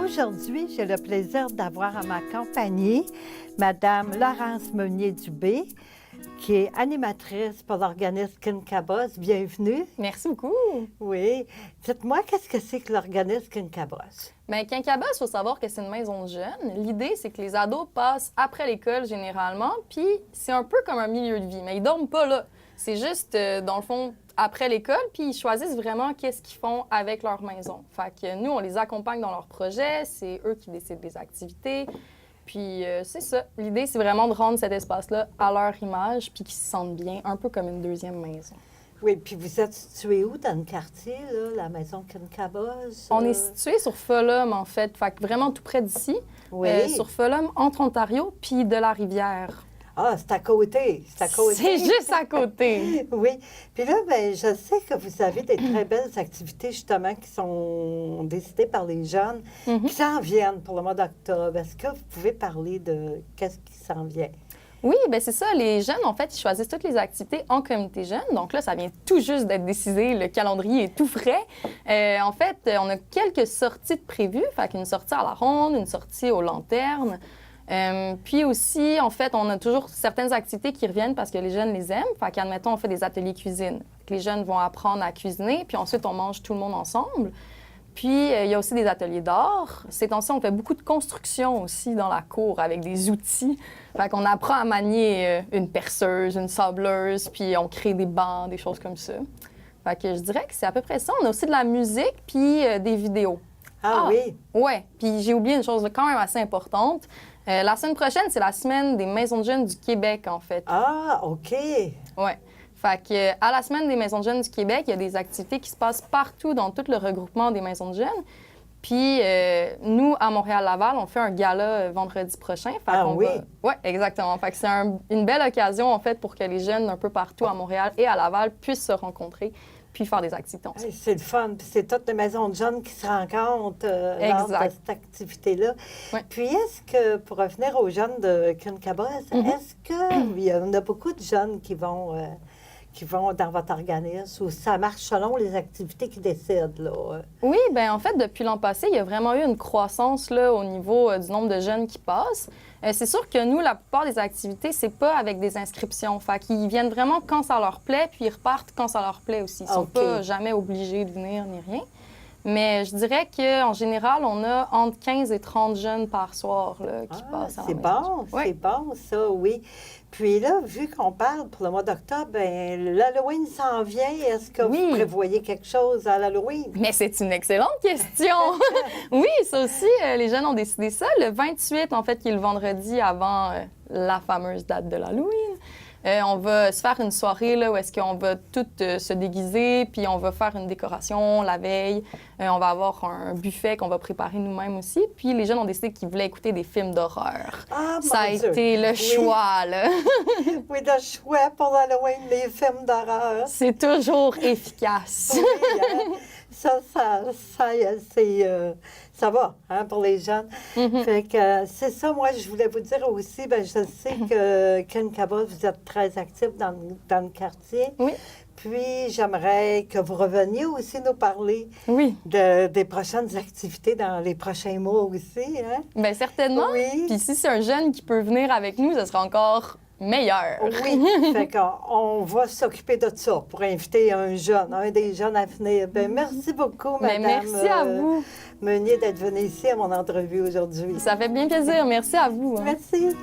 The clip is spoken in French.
Aujourd'hui, j'ai le plaisir d'avoir à ma compagnie Madame Laurence Meunier-Dubé, qui est animatrice pour l'organisme Kinkabos. Bienvenue. Merci beaucoup. Oui. Dites-moi, qu'est-ce que c'est que l'organisme Kinkabos? Bien, Kinkabos, il faut savoir que c'est une maison de jeunes. L'idée, c'est que les ados passent après l'école généralement, puis c'est un peu comme un milieu de vie, mais ils dorment pas là. C'est juste, dans le fond, après l'école, puis ils choisissent vraiment qu'est-ce qu'ils font avec leur maison. Fait que nous, on les accompagne dans leurs projets, c'est eux qui décident des activités. Puis c'est ça. L'idée, c'est vraiment de rendre cet espace-là à leur image, puis qu'ils se sentent bien, un peu comme une deuxième maison. Oui, puis vous êtes situé où dans le quartier, là, la maison Kinkabos? On est situé sur Fulham, en fait vraiment tout près d'ici. Oui. Sur Fulham, entre Ontario, puis de la rivière. Ah, c'est à côté. C'est à côté. C'est juste à côté. Oui. Puis là, bien, je sais que vous avez des très belles activités, justement, qui sont décidées par les jeunes, qui s'en viennent pour le mois d'octobre. Est-ce que vous pouvez parler de qu'est-ce qui s'en vient? Oui, bien c'est ça. Les jeunes, en fait, ils choisissent toutes les activités en comité jeune. Donc là, ça vient tout juste d'être décidé. Le calendrier est tout frais. En fait, on a quelques sorties de prévues. Fait qu'une sortie à la ronde, une sortie aux lanternes. Puis aussi, en fait, on a toujours certaines activités qui reviennent parce que les jeunes les aiment. Fait qu'admettons, on fait des ateliers cuisine. Les jeunes vont apprendre à cuisiner, puis ensuite, on mange tout le monde ensemble. Puis, il y a aussi des ateliers d'art. Ces temps-ci, on fait beaucoup de construction aussi dans la cour avec des outils. Fait qu'on apprend à manier une perceuse, une sableuse, puis on crée des bancs, des choses comme ça. Fait que je dirais que c'est à peu près ça. On a aussi de la musique, puis des vidéos. Ah oui? Ouais. Puis j'ai oublié une chose quand même assez importante. La semaine prochaine, c'est la semaine des maisons de jeunes du Québec, en fait. Ah, OK. Ouais. Fait que, à la semaine des maisons de jeunes du Québec, il y a des activités qui se passent partout dans tout le regroupement des maisons de jeunes. Puis, nous, à Montréal-Laval, on fait un gala vendredi prochain. Fait ah oui? Oui, exactement. Fait que c'est une belle occasion, en fait, pour que les jeunes un peu partout à Montréal et à Laval puissent se rencontrer puis faire des activités ensemble. Hey, c'est le fun. Puis c'est toutes les maisons de jeunes qui se rencontrent lors de cette activité-là. Ouais. Puis est-ce que, pour revenir aux jeunes de Kinkabos, est-ce qu'il y en a beaucoup de jeunes qui vont dans votre organisme ou ça marche selon les activités qu'ils décident, là? Oui, bien en fait, depuis l'an passé, il y a vraiment eu une croissance là, au niveau du nombre de jeunes qui passent. C'est sûr que nous, la plupart des activités, c'est pas avec des inscriptions. Fait qu'ils viennent vraiment quand ça leur plaît, puis ils repartent quand ça leur plaît aussi. Ils sont pas jamais obligés de venir ni rien. Mais je dirais qu'en général, on a entre 15 et 30 jeunes par soir là, qui passent à la maison. C'est bon, ça, oui. Puis là, vu qu'on parle pour le mois d'octobre, bien, l'Halloween s'en vient. Est-ce que vous prévoyez quelque chose à l'Halloween? Mais c'est une excellente question! Oui, ça aussi, les jeunes ont décidé ça. Le 28, en fait, qui est le vendredi avant la fameuse date de l'Halloween. On va se faire une soirée là, où est-ce qu'on va toutes se déguiser, puis on va faire une décoration la veille. On va avoir un buffet qu'on va préparer nous-mêmes aussi. Puis les jeunes ont décidé qu'ils voulaient écouter des films d'horreur. Ah, ça a été le choix, là. Oui, le choix pour l'Halloween, les films d'horreur. C'est toujours efficace. Oui, ça va pour les jeunes. Fait que c'est ça, moi, je voulais vous dire aussi, bien, je sais que Kinkabos, vous êtes très actifs dans le quartier. Oui. Puis, j'aimerais que vous reveniez aussi nous parler des prochaines activités dans les prochains mois aussi. Hein? Bien, certainement. Oui. Puis si c'est un jeune qui peut venir avec nous, ça sera encore meilleur. Oui, fait qu'on va s'occuper de ça pour inviter un des jeunes à venir. Bien, merci beaucoup, Madame merci à vous. Meunier, d'être venue ici à mon entrevue aujourd'hui. Ça fait bien plaisir. Merci à vous. Hein. Merci.